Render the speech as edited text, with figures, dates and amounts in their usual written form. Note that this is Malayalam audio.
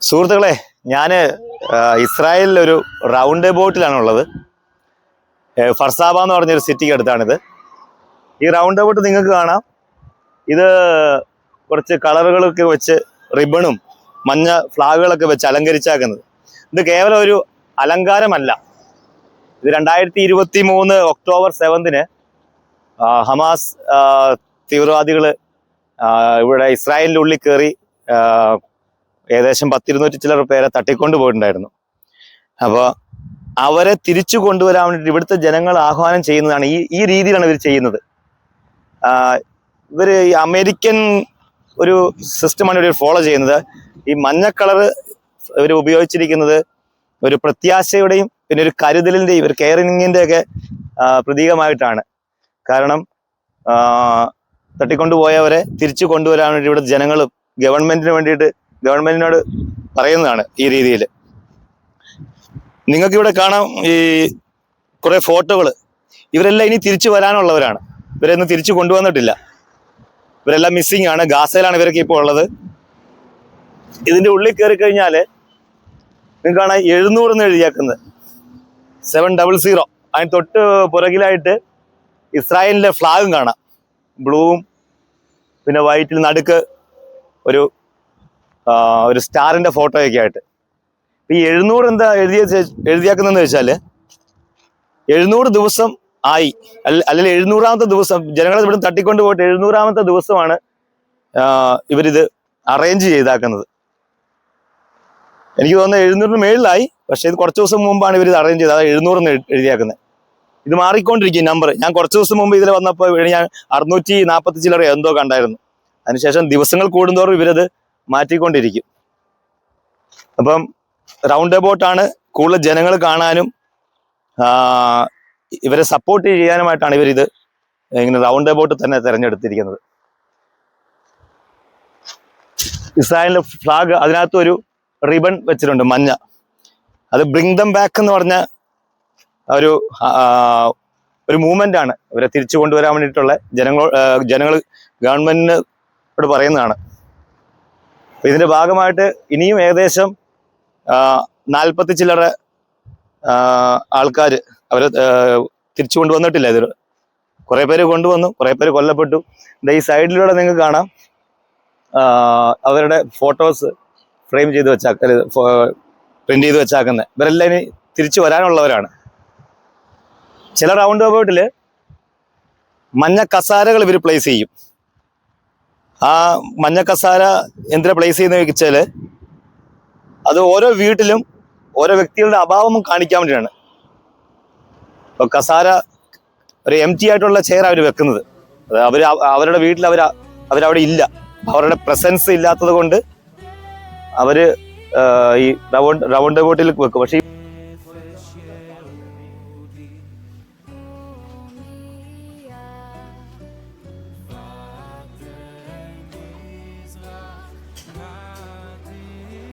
സുഹൃത്തുക്കളെ, ഞാൻ ഇസ്രായേലിലൊരു റൗണ്ട് ബോട്ടിലാണുള്ളത്. ഫർസാബ എന്ന് പറഞ്ഞൊരു സിറ്റിക്ക് അടുത്താണിത്. ഈ റൗണ്ട് ബോട്ട് നിങ്ങൾക്ക് കാണാം. ഇത് കുറച്ച് കളറുകളൊക്കെ വെച്ച് റിബണും മഞ്ഞ ഫ്ലാഗുകളൊക്കെ വെച്ച് അലങ്കരിച്ചാക്കുന്നത്. ഇത് കേവലം ഒരു അലങ്കാരമല്ല. ഇത് 2023 ഒക്ടോബർ 7 ഹമാസ് തീവ്രവാദികൾ ഇവിടെ ഇസ്രായേലിൻ്റെ ഉള്ളിൽ കയറി ഏകദേശം 200 ചില്ലറ പേരെ തട്ടിക്കൊണ്ട് പോയിട്ടുണ്ടായിരുന്നു. അപ്പോൾ അവരെ തിരിച്ചു കൊണ്ടുവരാൻ വേണ്ടിയിട്ട് ഇവിടുത്തെ ജനങ്ങൾ ആഹ്വാനം ചെയ്യുന്നതാണ്. ഈ രീതിയിലാണ് ഇവർ ചെയ്യുന്നത്. ഇവർ ഈ അമേരിക്കൻ ഒരു സിസ്റ്റമാണ് ഇവർ ഫോളോ ചെയ്യുന്നത്. ഈ മഞ്ഞ കളറ് ഇവർ ഉപയോഗിച്ചിരിക്കുന്നത് ഒരു പ്രത്യാശയുടെയും പിന്നെ ഒരു കരുതലിൻ്റെയും ഒരു കെയറിങ്ങിൻ്റെയൊക്കെ പ്രതീകമായിട്ടാണ്. കാരണം തട്ടിക്കൊണ്ടുപോയവരെ തിരിച്ചു കൊണ്ടുവരാൻ വേണ്ടി ഇവിടെ ജനങ്ങൾ ഗവൺമെന്റിനോട് പറയുന്നതാണ് ഈ രീതിയിൽ. നിങ്ങൾക്കിവിടെ കാണാം ഈ കുറേ ഫോട്ടോകൾ. ഇവരെല്ലാം ഇനി തിരിച്ചു വരാനുള്ളവരാണ്. ഇവരൊന്നും തിരിച്ചു കൊണ്ടുവന്നിട്ടില്ല. ഇവരെല്ലാം മിസ്സിംഗ് ആണ്. ഗാസയിലാണ് ഇവരൊക്കെ ഇപ്പോൾ ഉള്ളത്. ഇതിൻ്റെ ഉള്ളിൽ കയറി കഴിഞ്ഞാൽ നിങ്ങൾക്ക് കാണാൻ 700 എന്ന് എഴുതിയാക്കുന്നത് 700. അതിന് തൊട്ട് പുറകിലായിട്ട് ഇസ്രായേലിൻ്റെ ഫ്ലാഗും കാണാം. ബ്ലൂവും പിന്നെ വൈറ്റിൽ നടുക്ക് ഒരു സ്റ്റാറിൻ്റെ ഫോട്ടോയൊക്കെ ആയിട്ട്. ഈ 700 എന്താ എഴുതിയാക്കുന്നതെന്ന് വെച്ചാൽ 700 ദിവസം ആയി, അല്ലെങ്കിൽ 700ാമത്തെ ദിവസം ജനങ്ങളെ ഇവിടെ തട്ടിക്കൊണ്ട് പോയിട്ട് 700ാമത്തെ ദിവസമാണ് ഇവരിത് അറേഞ്ച് ചെയ്താക്കുന്നത്. എനിക്ക് തോന്നുന്നത് 700 മേളിലായി. പക്ഷേ ഇത് കുറച്ച് ദിവസം മുമ്പാണ് ഇവർ ഇത് അറേഞ്ച് ചെയ്തത്. അതായത് 700 എന്ന് എഴുതിയാക്കുന്നത്. ഇത് മാറിക്കൊണ്ടിരിക്കും നമ്പർ. ഞാൻ കുറച്ച് ദിവസം മുമ്പ് ഇതിൽ വന്നപ്പോൾ ഞാൻ 640 ചില്ലറ എന്തോ കണ്ടായിരുന്നു. അതിനുശേഷം ദിവസങ്ങൾ കൂടുന്തോറും ഇവരത് മാറ്റിക്കൊണ്ടിരിക്കും. അപ്പം റൗണ്ട് ബോട്ടാണ് കൂടുതൽ ജനങ്ങൾ കാണാനും ഇവരെ സപ്പോർട്ട് ചെയ്യാനുമായിട്ടാണ് ഇവരിത് ഇങ്ങനെ റൗണ്ട് ബോട്ട് തന്നെ തിരഞ്ഞെടുത്തിരിക്കുന്നത്. ഇസ്രായേലിന്റെ ഫ്ലാഗ് അതിനകത്ത് ഒരു റിബൺ വെച്ചിട്ടുണ്ട് മഞ്ഞ. അത് ബ്രിങ് ദം ബാക്ക് എന്ന് പറഞ്ഞ ഒരു മൂവ്മെന്റ് ആണ്. ഇവരെ തിരിച്ചു കൊണ്ടുവരാൻ വേണ്ടിയിട്ടുള്ള ജനങ്ങൾ ഗവൺമെന്റിനോട് പറയുന്നതാണ്. ഇതിന്റെ ഭാഗമായിട്ട് ഇനിയും ഏകദേശം 40 ചില്ലറ ആൾക്കാർ അവരെ തിരിച്ചു കൊണ്ടുവന്നിട്ടില്ല. ഇത് കുറേ പേര് കൊണ്ടുവന്നു, കുറേ പേര് കൊല്ലപ്പെട്ടു. ഈ സൈഡിലൂടെ നിങ്ങൾക്ക് കാണാം അവരുടെ ഫോട്ടോസ് ഫ്രെയിം ചെയ്ത് പ്രിന്റ് ചെയ്ത് വെച്ചാക്കുന്നത്. ഇവരെല്ലാം ഇനി തിരിച്ചു വരാനുള്ളവരാണ്. ചില റൗണ്ട് ബോട്ടിൽ മഞ്ഞ കസാരകൾ ഇവർ പ്ലേസ് ചെയ്യും. ആ മഞ്ഞ കസാര എന്തിനാ പ്ലേസ് ചെയ്യുന്നത് വെച്ചാൽ അത് ഓരോ വീട്ടിലും ഓരോ വ്യക്തികളുടെ അഭാവം കാണിക്കാൻ വേണ്ടിയാണ്. ഇപ്പോൾ കസാര ഒരു എംറ്റി ആയിട്ടുള്ള ചെയർ അവർ വെക്കുന്നത്. അത് അവരുടെ വീട്ടിൽ അവരവിടെ ഇല്ല. അവരുടെ പ്രസൻസ് ഇല്ലാത്തത് കൊണ്ട് അവർ ഈ റൗണ്ട് ബോട്ടിൽ വെക്കും. പക്ഷേ